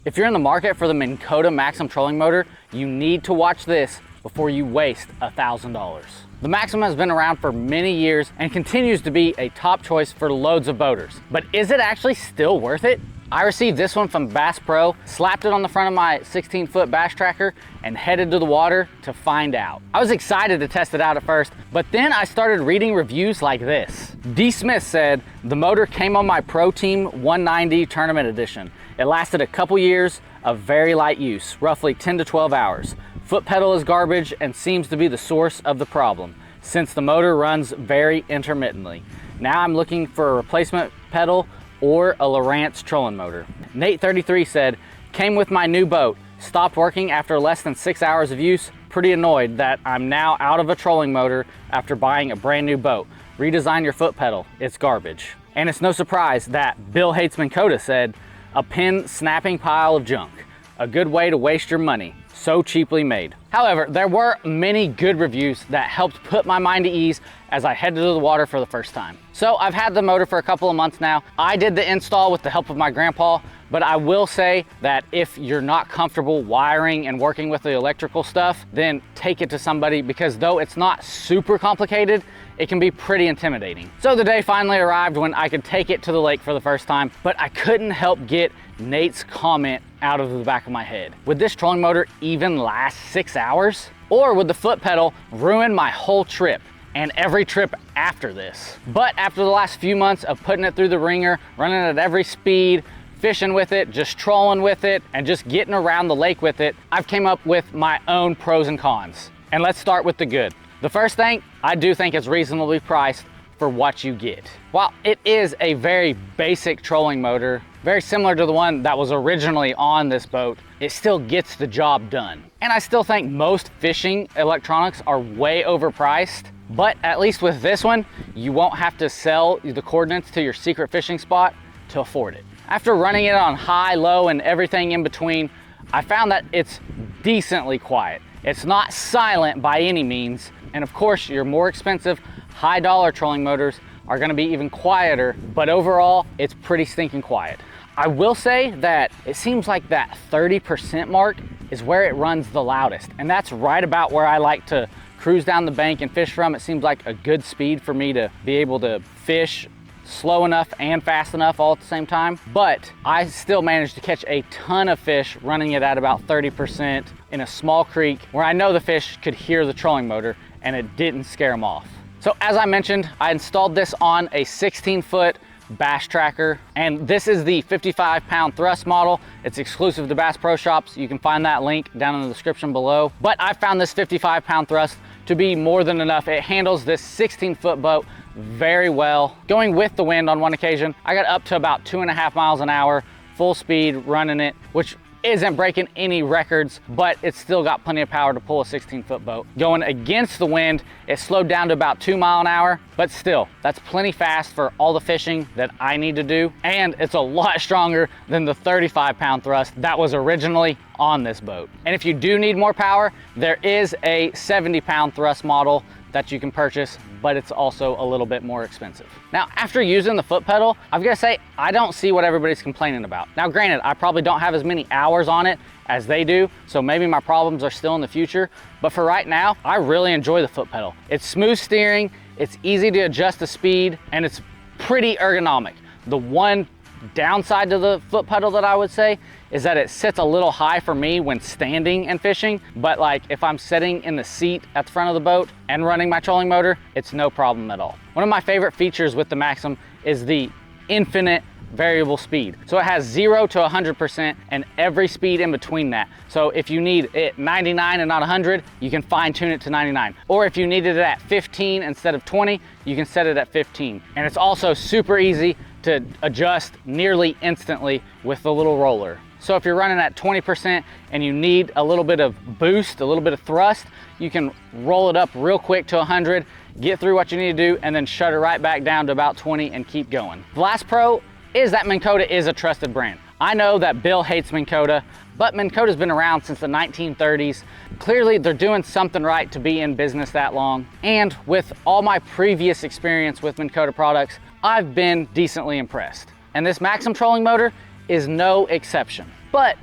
If you're in the market for the Minn Kota Maxxum trolling motor, you need to watch this before you waste $1,000. The Maxxum has been around for many years and continues to be a top choice for loads of boaters. But is it actually still worth it? I received this one from Bass Pro, slapped it on the front of my 16-foot bass tracker, and headed to the water to find out. I was excited to test it out at first, but then I started reading reviews like this. D. Smith said, "The motor came on my Pro Team 190 Tournament Edition. It lasted a couple years of very light use, roughly 10 to 12 hours. Foot pedal is garbage and seems to be the source of the problem, since the motor runs very intermittently. Now I'm looking for a replacement pedal or a Lowrance trolling motor." Nate 33 said, "Came with my new boat, stopped working after less than 6 hours of use. Pretty annoyed that I'm now out of a trolling motor after buying a brand new boat. Redesign your foot pedal, it's garbage." And it's no surprise that Bill Hates Minn Kota said, "A pin snapping pile of junk. A good way to waste your money. So cheaply made." However, there were many good reviews that helped put my mind at ease as I headed to the water for the first time. So I've had the motor for a couple of months now. I did the install with the help of my grandpa, but I will say that if you're not comfortable wiring and working with the electrical stuff, then take it to somebody, because though it's not super complicated, it can be pretty intimidating. So the day finally arrived when I could take it to the lake for the first time, but I couldn't help get Nate's comment out of the back of my head. Would this trolling motor even last 6 hours? Or would the foot pedal ruin my whole trip and every trip after this? But after the last few months of putting it through the ringer, running at every speed, fishing with it, just trolling with it, and just getting around the lake with it, I've came up with my own pros and cons. And let's start with the good. The first thing, I do think it's reasonably priced for what you get. While it is a very basic trolling motor, very similar to the one that was originally on this boat, it still gets the job done. And I still think most fishing electronics are way overpriced, but at least with this one, you won't have to sell the coordinates to your secret fishing spot to afford it. After running it on high, low, and everything in between, I found that it's decently quiet. It's not silent by any means, and of course your more expensive, high dollar trolling motors are gonna be even quieter, but overall, it's pretty stinking quiet. I will say that it seems like that 30% mark is where it runs the loudest, and that's right about where I like to cruise down the bank and fish from. It seems like a good speed for me to be able to fish slow enough and fast enough all at the same time. But I still managed to catch a ton of fish running it at about 30% in a small creek where I know the fish could hear the trolling motor and it didn't scare them off. So as I mentioned, I installed this on a 16-foot bass tracker, and this is the 55-pound thrust model. It's exclusive to Bass Pro Shops. You can find that link down in the description below. But I found this 55-pound thrust to be more than enough. It handles this 16-foot boat very well. Going with the wind on one occasion, I got up to about 2.5 miles an hour, full speed running it, which isn't breaking any records, but it's still got plenty of power to pull a 16-foot boat. Going against the wind, it slowed down to about 2 miles an hour, but still, that's plenty fast for all the fishing that I need to do. And it's a lot stronger than the 35-pound thrust that was originally on this boat. And if you do need more power, there is a 70-pound thrust model that you can purchase, but it's also a little bit more expensive. Now, after using the foot pedal, I've got to say, I don't see what everybody's complaining about. Now, granted, I probably don't have as many hours on it as they do, so maybe my problems are still in the future, but for right now, I really enjoy the foot pedal. It's smooth steering, it's easy to adjust the speed, and it's pretty ergonomic. The one downside to the foot pedal that I would say is that it sits a little high for me when standing and fishing, but like if I'm sitting in the seat at the front of the boat and running my trolling motor, it's no problem at all. One of my favorite features with the Maxxum is the infinite variable speed. So it has 0 to 100% and every speed in between that. So if you need it 99 and not 100, you can fine tune it to 99. Or if you needed it at 15 instead of 20, you can set it at 15. And it's also super easy to adjust nearly instantly with the little roller. So if you're running at 20% and you need a little bit of boost, a little bit of thrust, you can roll it up real quick to 100, get through what you need to do, and then shut it right back down to about 20 and keep going. The last pro is that Minn Kota is a trusted brand. I know that Bill hates Minn Kota, but Minn Kota's been around since the 1930s. Clearly, they're doing something right to be in business that long. And with all my previous experience with Minn Kota products, I've been decently impressed. And this Maxxum trolling motor is no exception. But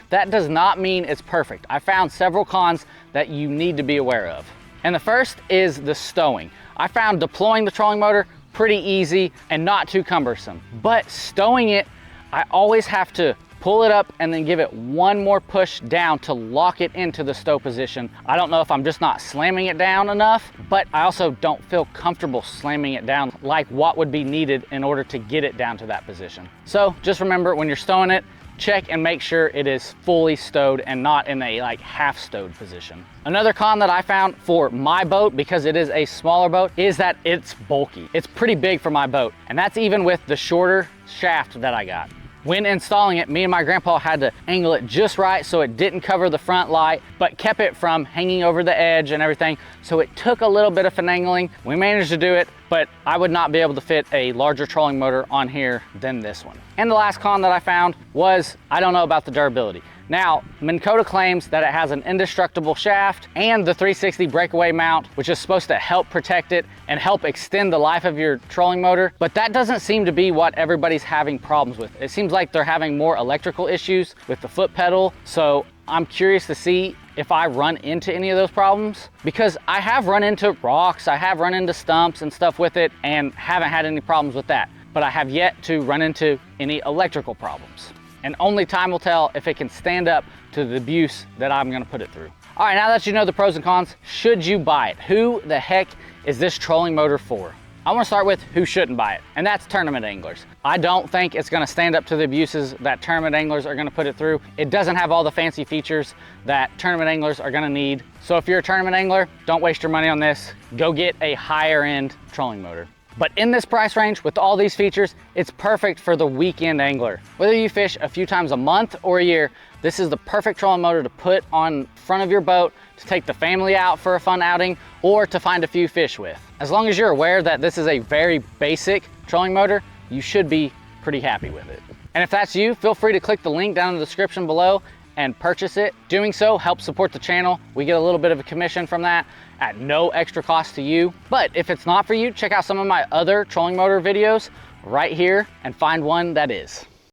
that does not mean it's perfect. I found several cons that you need to be aware of. And the first is the stowing. I found deploying the trolling motor pretty easy and not too cumbersome. But stowing it, I always have to pull it up and then give it one more push down to lock it into the stow position. I don't know if I'm just not slamming it down enough, but I also don't feel comfortable slamming it down like what would be needed in order to get it down to that position. So just remember, when you're stowing it, check and make sure it is fully stowed and not in a like half stowed position. Another con that I found for my boat, because it is a smaller boat, is that it's bulky. It's pretty big for my boat, and that's even with the shorter shaft that I got. When installing it, me and my grandpa had to angle it just right so it didn't cover the front light, but kept it from hanging over the edge and everything. So it took a little bit of finagling. We managed to do it, but I would not be able to fit a larger trolling motor on here than this one. And the last con that I found was, I don't know about the durability. Now, Minn Kota claims that it has an indestructible shaft and the 360 breakaway mount, which is supposed to help protect it and help extend the life of your trolling motor, but that doesn't seem to be what everybody's having problems with. It seems like they're having more electrical issues with the foot pedal, so I'm curious to see if I run into any of those problems, because I have run into rocks, I have run into stumps and stuff with it and haven't had any problems with that, but I have yet to run into any electrical problems. And only time will tell if it can stand up to the abuse that I'm gonna put it through. All right, now that you know the pros and cons, should you buy it? Who the heck is this trolling motor for? I wanna start with who shouldn't buy it, and that's tournament anglers. I don't think it's gonna stand up to the abuses that tournament anglers are gonna put it through. It doesn't have all the fancy features that tournament anglers are gonna need. So if you're a tournament angler, don't waste your money on this. Go get a higher end trolling motor. But in this price range, with all these features, it's perfect for the weekend angler. Whether you fish a few times a month or a year, this is the perfect trolling motor to put on front of your boat, to take the family out for a fun outing, or to find a few fish with. As long as you're aware that this is a very basic trolling motor, you should be pretty happy with it. And if that's you, feel free to click the link down in the description below and purchase it. Doing so helps support the channel. We get a little bit of a commission from that at no extra cost to you. But if it's not for you, check out some of my other trolling motor videos right here and find one that is.